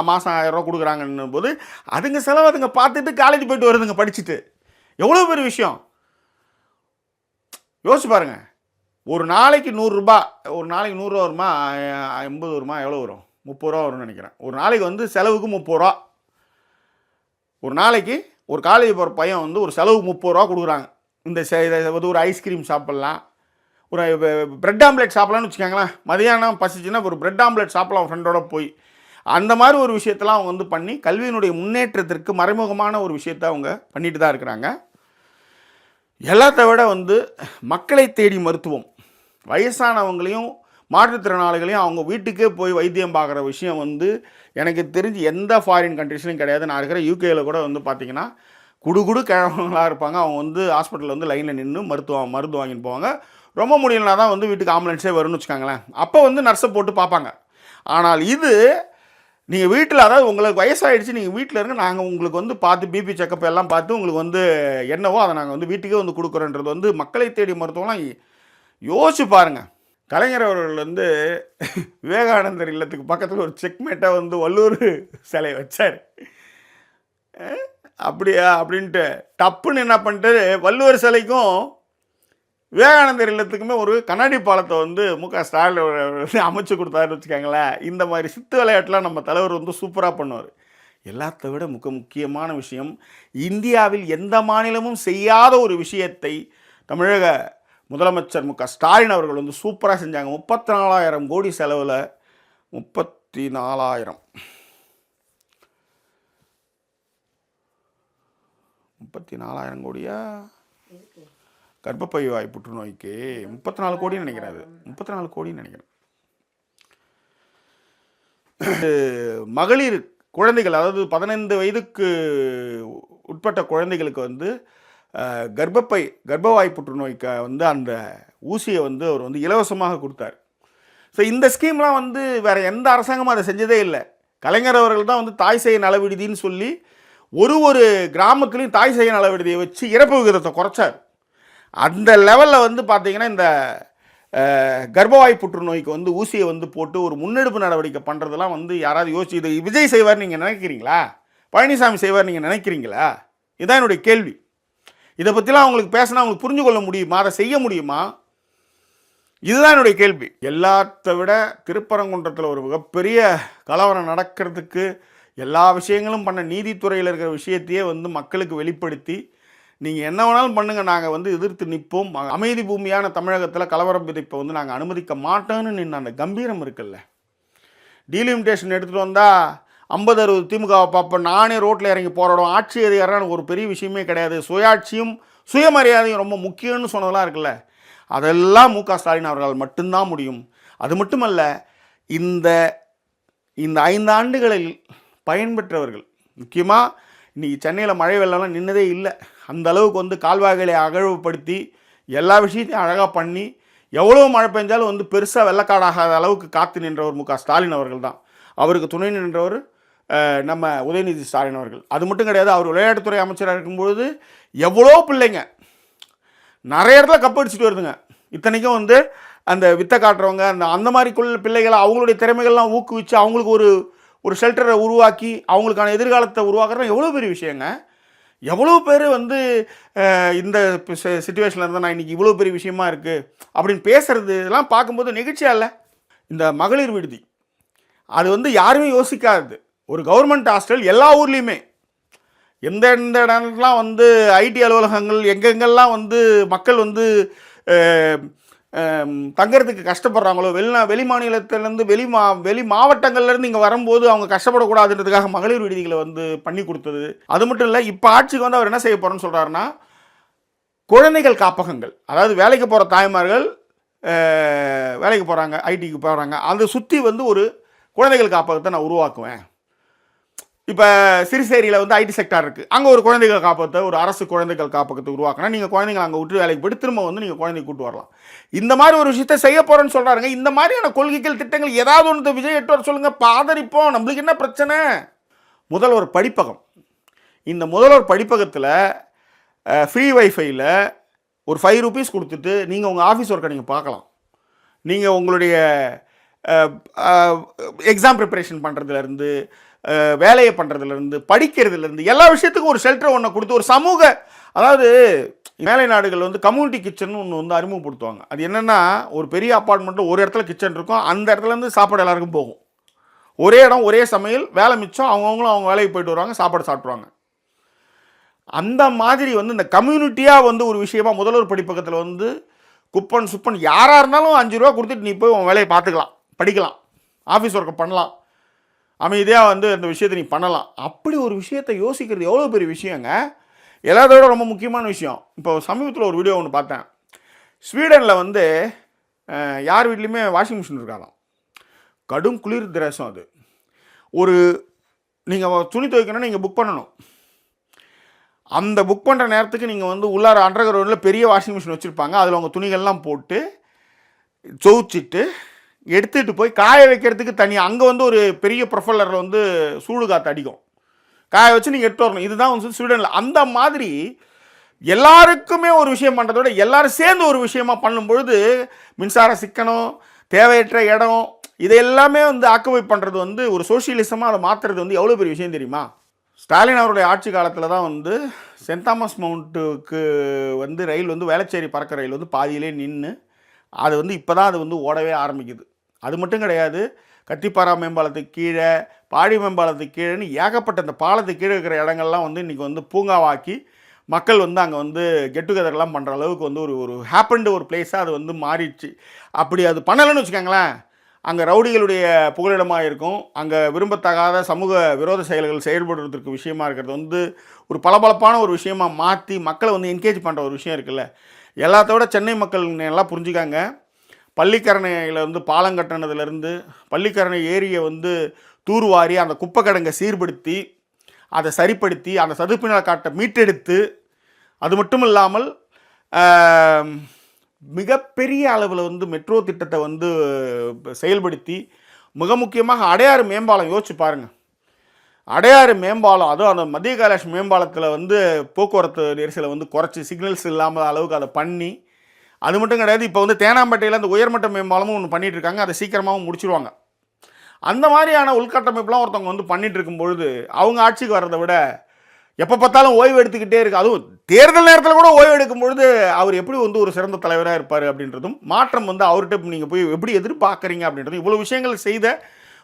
மாதம் 1000 ரூபா கொடுக்குறாங்கன்னும் போது அதுங்க செலவு அதுங்க பார்த்துட்டு காலேஜ் போய்ட்டு வருதுங்க படிச்சுட்டு. எவ்வளோ பெரிய விஷயம் யோசிச்சு பாருங்கள். ஒரு நாளைக்கு 100 ரூபா, ஒரு நாளைக்கு 100 ரூபா வருமா, 80 வருமா, எவ்வளோ வரும்? 30 ரூபா வரும்னு நினைக்கிறேன். ஒரு நாளைக்கு வந்து செலவுக்கு 30 ரூபா. ஒரு நாளைக்கு ஒரு காலேஜ் போகிற பையன் வந்து ஒரு செலவு 30 ரூபா கொடுக்குறாங்க. இந்த ஒரு ஐஸ்கிரீம் சாப்பிட்லாம், ஒரு பிரெட் ஆம்லேட் சாப்பிட்லான்னு வச்சுக்கோங்களேன். மதியானம் பசிச்சுன்னா ஒரு பிரெட் ஆம்லேட் சாப்பிட்லாம் ஃப்ரெண்டோட போய். அந்த மாதிரி ஒரு விஷயத்தெல்லாம் அவங்க வந்து பண்ணி கல்வியினுடைய முன்னேற்றத்திற்கு மறைமுகமான ஒரு விஷயத்தை அவங்க பண்ணிட்டு தான் இருக்கிறாங்க. எல்லாத்த விட வந்து மக்களை தேடி மருத்துவம், வயசானவங்களையும் மாற்றுத்திறனாளிகளையும் அவங்க வீட்டுக்கே போய் வைத்தியம் பார்க்குற விஷயம் வந்து எனக்கு தெரிஞ்சு எந்த ஃபாரின் கண்ட்ரிஸ்லையும் கிடையாது. நான் இருக்கிற யூகேயில் கூட வந்து பார்த்திங்கன்னா குடு கிழவங்களாக இருப்பாங்க. அவங்க வந்து ஹாஸ்பிட்டலில் வந்து லைனில் நின்று மருந்து வாங்கிட்டு போவாங்க. ரொம்ப முடியலனா தான் வந்து வீட்டுக்கு ஆம்புலன்ஸே வரும்னு வச்சுக்காங்களேன். அப்போ வந்து நர்ஸை போட்டு பார்ப்பாங்க. ஆனால் இது நீங்கள் வீட்டில், அதாவது உங்களுக்கு வயசாகிடுச்சு, நீங்கள் வீட்டில் இருங்க, நாங்கள் உங்களுக்கு வந்து பார்த்து பிபி செக்கப் எல்லாம் பார்த்து உங்களுக்கு வந்து என்னவோ அதை நாங்கள் வந்து வீட்டுக்கே வந்து கொடுக்குறோன்றது வந்து மக்களை தேடி மருத்துவம்லாம் யோசிச்சு பாருங்கள். கலைஞர் அவர்கள் வந்து விவேகானந்தர் இல்லத்துக்கு பக்கத்தில் ஒரு செக்மேட்டாக வந்து வள்ளுவர் சிலை வச்சார். அப்படியா அப்படின்ட்டு டப்புன்னு என்ன பண்ணிட்டு வள்ளுவர் சிலைக்கும் விவேகானந்தர் இல்லத்துக்குமே ஒரு கண்ணாடி பாலத்தை வந்து ஸ்டாலின் அமைச்சு கொடுத்தாருன்னு வச்சுக்காங்களேன். இந்த மாதிரி சித்து விளையாட்டுலாம் நம்ம தலைவர் வந்து சூப்பராக பண்ணுவார். எல்லாத்த விட முக்கியமான விஷயம், இந்தியாவில் எந்த மாநிலமும் செய்யாத ஒரு விஷயத்தை தமிழக முதலமைச்சர் ஸ்டாலின் அவர்கள் வந்து சூப்பராக செஞ்சாங்க. 34,000 கோடி செலவில் 34,000 கோடியா கர்ப்பப்பை வாய் புற்றுநோய்க்கு 34 கோடின்னு நினைக்கிறேன். அது 34 கோடின்னு நினைக்கிறேன். மகளிர் குழந்தைகள், அதாவது 15 வயதுக்கு உட்பட்ட குழந்தைகளுக்கு வந்து கர்ப்பவாய் புற்றுநோய்க்கு வந்து அந்த ஊசியை வந்து அவர் வந்து இலவசமாக கொடுத்தார். ஸோ இந்த ஸ்கீம்லாம் வந்து வேறு எந்த அரசாங்கமும் அதை செஞ்சதே இல்லை. கலைஞர் அவர்கள் தான் வந்து தாய் சேய் நல விடுதின்னு சொல்லி ஒரு கிராமத்துலேயும் தாய் சேய் நல விடுதியை வச்சு இறப்பு விகிதத்தை குறைச்சார். அந்த லெவலில் வந்து பார்த்திங்கன்னா இந்த கர்ப்பவாய் புற்றுநோய்க்கு வந்து ஊசியை வந்து போட்டு ஒரு முன்னெடுப்பு நடவடிக்கை பண்ணுறதெல்லாம் வந்து யாராவது யோசிச்சு இது விஜய் செய்வார் நீங்கள் நினைக்கிறீங்களா? பழனிசாமி செய்வார் நீங்கள் நினைக்கிறீங்களா? இதுதான் என்னுடைய கேள்வி. இதை பற்றிலாம் அவங்களுக்கு பேசினா அவங்களுக்கு புரிஞ்சு கொள்ள முடியுமா? அதை செய்ய முடியுமா? இதுதான் என்னுடைய கேள்வி. எல்லாத்த விட திருப்பரங்குன்றத்தில் ஒரு மிகப்பெரிய கலவரம் நடக்கிறதுக்கு எல்லா விஷயங்களும் பண்ண நீதித்துறையில் இருக்கிற விஷயத்தையே வந்து மக்களுக்கு வெளிப்படுத்தி நீங்கள் என்ன வேணாலும் பண்ணுங்கள், நாங்கள் வந்து எதிர்த்து நிற்போம், அமைதி பூமியான தமிழகத்தில் கலவரம் விதைப்பை வந்து நாங்கள் அனுமதிக்க மாட்டோன்னு நின்று அந்த கம்பீரம் இருக்குல்ல. டீலிமிட்டேஷன் எடுத்துகிட்டு வந்தால் 50-60 திமுகவை பார்ப்போம், நானே ரோட்டில் இறங்கி போராடும், ஆட்சி அதிகாரம் ஒரு பெரிய விஷயமே கிடையாது, சுயாட்சியும் சுயமரியாதையும் ரொம்ப முக்கியம்னு சொன்னதெல்லாம் இருக்குல்ல, அதெல்லாம் ஸ்டாலின் அவர்களால் மட்டும்தான் முடியும். அது மட்டுமல்ல, இந்த 5 ஆண்டுகளில் பயன்பெற்றவர்கள், முக்கியமாக இன்றைக்கி சென்னையில் மழை வெள்ளம்லாம் நின்னதே இல்லை, அந்த அளவுக்கு வந்து கால்வாய்களை அகழ்வுப்படுத்தி எல்லா விஷயத்தையும் அழகாக பண்ணி எவ்வளோ மழை பெஞ்சாலும் வந்து பெருசாக வெள்ளக்காடாகாத அளவுக்கு காத்து நின்றவர் ஸ்டாலின் அவர்கள் தான். அவருக்கு துணை நின்றவர் நம்ம உதயநிதி ஸ்டாலின் அவர்கள். அது மட்டும் கிடையாது, அவர் விளையாட்டுத்துறை அமைச்சராக இருக்கும்பொழுது எவ்வளோ பிள்ளைங்க நிறைய இடத்துல கப் அடிச்சுட்டு வருதுங்க. இத்தனைக்கும் வந்து அந்த வித்தை காட்டுறவங்க அந்த மாதிரி பிள்ளைகளை அவங்களுடைய திறமைகள்லாம் ஊக்குவிச்சு அவங்களுக்கு ஒரு ஷெல்டரை உருவாக்கி அவங்களுக்கான எதிர்காலத்தை உருவாக்குறது எவ்வளோ பெரிய விஷயங்க. எவ்வளோ பேர் வந்து இந்த சிச்சுவேஷனில் இருந்தால் நான் இன்றைக்கி இவ்வளோ பெரிய விஷயமா இருக்குது அப்படின்னு பேசுகிறது இதெல்லாம் பார்க்கும்போது நெகிழ்ச்சியாக இல்லை. இந்த மகளிர் விடுதி அது வந்து யாருமே யோசிக்காது. ஒரு கவர்மெண்ட் ஹாஸ்டல் எல்லா ஊர்லேயுமே, எந்த இடம்லாம் வந்து ஐடி அலுவலகங்கள் எங்கெங்கெல்லாம் வந்து மக்கள் வந்து தங்கிறதுக்கு கஷ்டப்படுறாங்களோ, வெளி மாநிலத்திலேருந்து வெளி மாவட்டங்கள்லேருந்து இங்கே வரும்போது அவங்க கஷ்டப்படக்கூடாதுன்றதுக்காக மகளிர் விடுதிகளை வந்து பண்ணி கொடுத்தது. அது மட்டும் இல்லை, இப்போ ஆட்சிக்கு வந்து அவர் என்ன செய்ய போகிறோன்னு சொல்கிறாருன்னா, குழந்தைகள் காப்பகங்கள், அதாவது வேலைக்கு போகிற தாய்மார்கள் வேலைக்கு போகிறாங்க, ஐடிக்கு போகிறாங்க, அதை சுற்றி வந்து ஒரு குழந்தைகள் காப்பகத்தை நான் உருவாக்குவேன். இப்போ சிறுசேரியில் வந்து ஐடி செக்டார் இருக்குது, அங்கே ஒரு குழந்தைகள் காப்பகத்தை, ஒரு அரசு குழந்தைகள் காப்பகத்தை உருவாக்கினா நீங்கள் குழந்தைங்களை அங்கே விட்டு வேலைக்கு போய்ட்டு திரும்ப வந்து நீங்கள் குழந்தைக்கு கூட்டு வரலாம். இந்த மாதிரி ஒரு விஷயத்தை செய்ய போகிறேன்னு சொல்கிறாருங்க. இந்த மாதிரியான கொள்கைகள் திட்டங்கள் ஏதாவது ஒன்று விஜய் எட்டு வர சொல்லுங்கள், ஆதரிப்போம். நம்மளுக்கு என்ன பிரச்சனை? முதல்வர் படிப்பகம், இந்த முதல்வர் படிப்பகத்தில் ஃப்ரீ வைஃபையில் ஒரு 5 ரூபீஸ் கொடுத்துட்டு நீங்கள் உங்கள் ஆஃபீஸ் ஒர்க்கை நீங்கள் பார்க்கலாம். நீங்கள் உங்களுடைய எக்ஸாம் ப்ரிப்பரேஷன் பண்ணுறதுலேருந்து, வேலையை பண்ணுறதுலேருந்து, படிக்கிறதுலேருந்து, எல்லா விஷயத்துக்கும் ஒரு ஷெல்டர் ஒன்று கொடுத்து ஒரு சமூக, அதாவது மேலை நாடுகள் வந்து கம்யூனிட்டி கிச்சன் ஒன்று வந்து அறிமுகப்படுத்துவாங்க. அது என்னென்னா, ஒரு பெரிய அப்பார்ட்மெண்ட்டில் ஒரு இடத்துல கிச்சன் இருக்கும், அந்த இடத்துலேருந்து சாப்பாடு எல்லாருக்கும் போகும். ஒரே இடம், ஒரே சமையல், வேலை மிச்சம், அவங்கவுங்களும் அவங்க வேலைக்கு போயிட்டு வருவாங்க, சாப்பாடு சாப்பிட்ருவாங்க. அந்த மாதிரி வந்து இந்த கம்யூனிட்டியாக வந்து ஒரு விஷயமா முதல்வர் படிப்பகத்தில் வந்து குப்பன் சுப்பன் யாராக இருந்தாலும் 5 ரூபா கொடுத்துட்டு நீ போய் உன் வேலையை பார்த்துக்கலாம், படிக்கலாம், ஆஃபீஸ் ஒர்க்கை பண்ணலாம், அமைதியாக வந்து அந்த விஷயத்தை நீ பண்ணலாம். அப்படி ஒரு விஷயத்தை யோசிக்கிறது எவ்வளோ பெரிய விஷயங்க. எல்லாத்தோட ரொம்ப முக்கியமான விஷயம். இப்போ சமீபத்தில் ஒரு வீடியோ ஒன்று பார்த்தேன். ஸ்வீடனில் வந்து யார் வீட்லேயுமே வாஷிங் மிஷின் இருக்காதான். கடும் குளிர் பிரதேசம் அது. ஒரு நீங்கள் துணி துவைக்கணும்னா நீங்கள் புக் பண்ணணும். அந்த புக் பண்ணுற நேரத்துக்கு நீங்கள் வந்து உள்ளார அண்டர் கிரவுண்டில் பெரிய வாஷிங் மிஷின் வச்சுருப்பாங்க. அதில் அவங்க துணிகள்லாம் போட்டு துவைச்சிட்டு எடுத்துகிட்டு போய் காய வைக்கிறதுக்கு தனியாக அங்கே வந்து ஒரு பெரிய ப்ரொஃபலரில் வந்து சூடு காற்று அடிக்கும், காய வச்சு நீங்கள் எடுத்து வரணும். இதுதான் வந்து ஸ்வீடனில். அந்த மாதிரி எல்லாருக்குமே ஒரு விஷயம் பண்ணுறதோட எல்லாரும் சேர்ந்து ஒரு விஷயமா பண்ணும்பொழுது மின்சார சிக்கனம், தேவையற்ற இடம், இதை எல்லாமே வந்து ஆக்குபை பண்ணுறது வந்து ஒரு சோஷியலிசமாக அதை மாற்றுறது வந்து எவ்வளோ பெரிய விஷயம் தெரியுமா? ஸ்டாலின் அவருடைய ஆட்சி காலத்தில் தான் வந்து சென்ட் தாமஸ் மவுண்ட்டுக்கு வந்து ரயில் வந்து வேளச்சேரி பறக்கிற ரயில் வந்து பாதியிலே நின்று அது வந்து இப்போ தான் அது வந்து ஓடவே ஆரம்பிக்குது. அது மட்டும் கிடையாது, கத்திப்பாரா மேம்பாலத்துக்கு கீழே, பாடி மேம்பாலத்துக்கு கீழேன்னு ஏகப்பட்ட இந்த பாலத்துக்கு கீழே இருக்கிற இடங்கள்லாம் வந்து இன்றைக்கி வந்து பூங்காவாக்கி மக்கள் வந்து அங்கே வந்து கெட் டுகெதர்லாம் பண்ணுற அளவுக்கு வந்து ஒரு ஹேப்பன்டு ஒரு பிளேஸாக அது வந்து மாறிடுச்சு. அப்படி அது பண்ணலைன்னு வச்சுக்கோங்களேன், அங்கே ரவுடிகளுடைய புகலிடமாக இருக்கும், அங்கே விரும்பத்தகாத சமூக விரோத செயல்கள் செயல்படுறதுக்கு விஷயமா இருக்கிறது வந்து ஒரு பளபளப்பான ஒரு விஷயமாக மாற்றி மக்களை வந்து என்கேஜ் பண்ணுற ஒரு விஷயம் இருக்குல்ல. எல்லாத்தோட சென்னை மக்கள் எல்லாம் புரிஞ்சுக்காங்க. பள்ளிக்கரணையில் வந்து பாலம் கட்டினதுலேருந்து பள்ளிக்கரணை ஏரியை வந்து தூர்வாரி அந்த குப்பை கிடங்கை சீர்படுத்தி அதை சரிப்படுத்தி அந்த சதுப்பு நில காட்டை மீட்டெடுத்து, அது மட்டும் இல்லாமல் மிகப்பெரிய அளவில் வந்து மெட்ரோ திட்டத்தை வந்து செயல்படுத்தி, மிக முக்கியமாக அடையாறு மேம்பாலம் யோசிச்சு பாருங்கள். அடையாறு மேம்பாலம், அதுவும் அந்த மத்திய கைலாஷ் மேம்பாலத்தில் வந்து போக்குவரத்து நெரிசலை வந்து குறைச்சி சிக்னல்ஸ் இல்லாமல் அளவுக்கு அதை பண்ணி, அது மட்டும் கிடையாது, இப்போ வந்து தேனாம்பேட்டையில் அந்த உயர்மட்ட மேம்பாலமும் ஒன்று பண்ணிகிட்டு இருக்காங்க, அதை சீக்கிரமாகவும் முடிச்சிடுவாங்க. அந்த மாதிரியான உள்கட்டமைப்புலாம் ஒருத்தவங்க வந்து பண்ணிகிட்டு இருக்கும்பொழுது அவங்க ஆட்சிக்கு வர்றதை விட எப்போ பார்த்தாலும் ஓய்வு எடுத்துக்கிட்டே இருக்குது, அதுவும் தேர்தல் நேரத்தில் கூட ஓய்வு எடுக்கும் பொழுது அவர் எப்படி வந்து ஒரு சிறந்த தலைவராக இருப்பார் அப்படின்றதும் மாற்றம் வந்து அவர்கிட்ட நீங்கள் போய் எப்படி எதிர்பார்க்குறீங்க அப்படின்றதும், இவ்வளோ விஷயங்கள் செய்த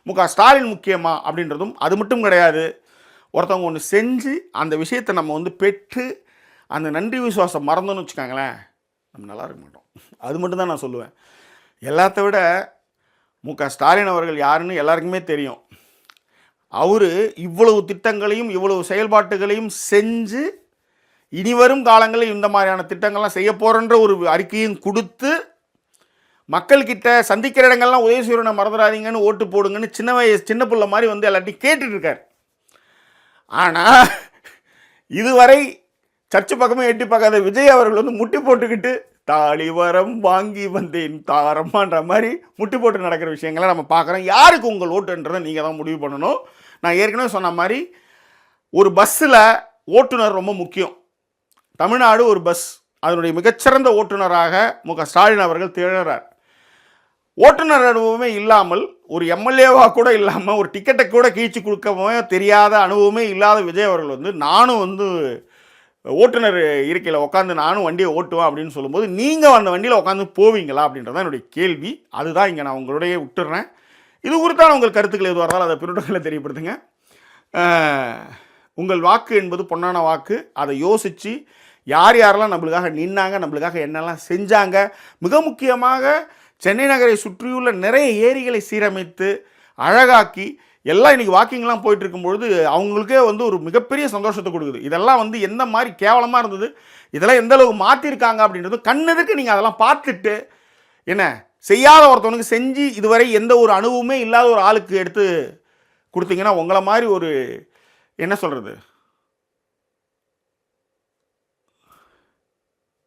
முக ஸ்டாலின் முக்கியமா அப்படின்றதும். அது மட்டும் கிடையாது, ஒருத்தவங்க ஒன்று செஞ்சு அந்த விஷயத்தை நம்ம வந்து பெற்று அந்த நன்றி விசுவாசம் மறந்தோன்னு வச்சுக்காங்களேன், நம்ம நல்லா இருக்க மாட்டோம். அது மட்டும்தான் நான் சொல்லுவேன். எல்லாத்த விட ஸ்டாலின் அவர்கள் யாருன்னு எல்லாருக்குமே தெரியும். அவர் இவ்வளவு திட்டங்களையும் இவ்வளவு செயல்பாட்டுகளையும் செஞ்சு இனிவரும் காலங்களில் இந்த மாதிரியான திட்டங்கள்லாம் செய்ய போகிறன்ற ஒரு அறிக்கையும் கொடுத்து மக்கள்கிட்ட சந்திக்கிற இடங்கள்லாம் உதயசூரியனை மறந்துடாதீங்கன்னு ஓட்டு போடுங்கன்னு சின்ன பிள்ளை மாதிரி வந்து எல்லாத்தையும் கேட்டுட்ருக்கார். ஆனால் இதுவரை சர்ச்சு பக்கமே எட்டி பார்க்காத விஜய் அவர்கள் வந்து முட்டி போட்டுக்கிட்டு தாலிவரம் வாங்கி வந்தேன் தாரம்மான்ற மாதிரி முட்டி போட்டு நடக்கிற விஷயங்களை நம்ம பார்க்குறோம். யாருக்கு உங்கள் ஓட்டுன்றதை நீங்கள் தான் முடிவு பண்ணணும். நான் ஏற்கனவே சொன்ன மாதிரி ஒரு பஸ்ஸில் ஓட்டுநர் ரொம்ப முக்கியம். தமிழ்நாடு ஒரு பஸ், அதனுடைய மிகச்சிறந்த ஓட்டுநராக ஸ்டாலின் அவர்கள் திகழ்கிறார். ஓட்டுநர் அனுபவமே இல்லாமல், ஒரு எம்எல்ஏவாக கூட இல்லாமல், ஒரு டிக்கெட்டை கூட கீழ்ச்சி கொடுக்கவே தெரியாத அனுபவமே இல்லாத விஜய் அவர்கள் வந்து நானும் வந்து ஓட்டுநர் இருக்கையில் உட்காந்து நானும் வண்டியை ஓட்டுவேன் அப்படின்னு சொல்லும்போது நீங்கள் அந்த வண்டியில் உட்காந்து போவீங்களா அப்படின்றதான் என்னுடைய கேள்வி. அதுதான் இங்கே நான் உங்களுடைய விட்டுடுறேன். இது குறித்தான உங்கள் கருத்துக்கள் எதுவாக இருந்தாலும் அதை பின்னோட்டங்களை தெரியப்படுத்துங்க. உங்கள் வாக்கு என்பது பொன்னான வாக்கு. அதை யோசித்து யார் யாரெல்லாம் நம்மளுக்காக நின்னாங்க, நம்மளுக்காக என்னெல்லாம் செஞ்சாங்க. மிக முக்கியமாக சென்னை நகரை சுற்றியுள்ள நிறைய ஏரிகளை சீரமைத்து அழகாக்கி எல்லாம் இன்றைக்கி வாக்கிங்லாம் போயிட்டு இருக்கும்பொழுது அவங்களுக்கே வந்து ஒரு மிகப்பெரிய சந்தோஷத்தை கொடுக்குது. இதெல்லாம் வந்து எந்த மாதிரி கேவலமாக இருந்தது, இதெல்லாம் எந்த அளவுக்கு மாற்றிருக்காங்க அப்படின்றது கண்ணெதுக்கு நீங்கள் அதெல்லாம் பார்த்துட்டு என்ன செய்யாத ஒருத்தவனுக்கு செஞ்சு இதுவரை எந்த ஒரு அனுபவமே இல்லாத ஒரு ஆளுக்கு எடுத்து கொடுத்தீங்கன்னா உங்களை மாதிரி ஒரு என்ன சொல்கிறது,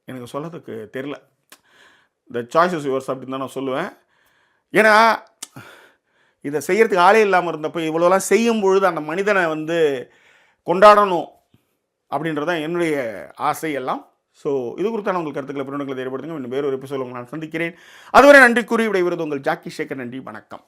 எனக்கு சொல்கிறதுக்கு தெரில. த சாய்ஸ் இஸ் யுவர்ஸ் அப்படின்னு தான் நான் சொல்லுவேன். ஏன்னா இதை செய்கிறதுக்கு ஆளே இல்லாமல் இருந்தப்போ இவ்வளோலாம் செய்யும் பொழுது அந்த மனிதனை வந்து கொண்டாடணும் அப்படின்றதான் என்னுடைய ஆசை எல்லாம். ஸோ இது குறித்தான உங்கள் கருத்துக்களை பிரிவுகளை ஏற்படுத்துங்க. இன்னும் வேறு ஒரு எபிசோட் உங்களை நான் சந்திக்கிறேன். அதுவரை நன்றி கூறி விடைபெறுவது உங்கள் ஜாக்கி சேகர். நன்றி, வணக்கம்.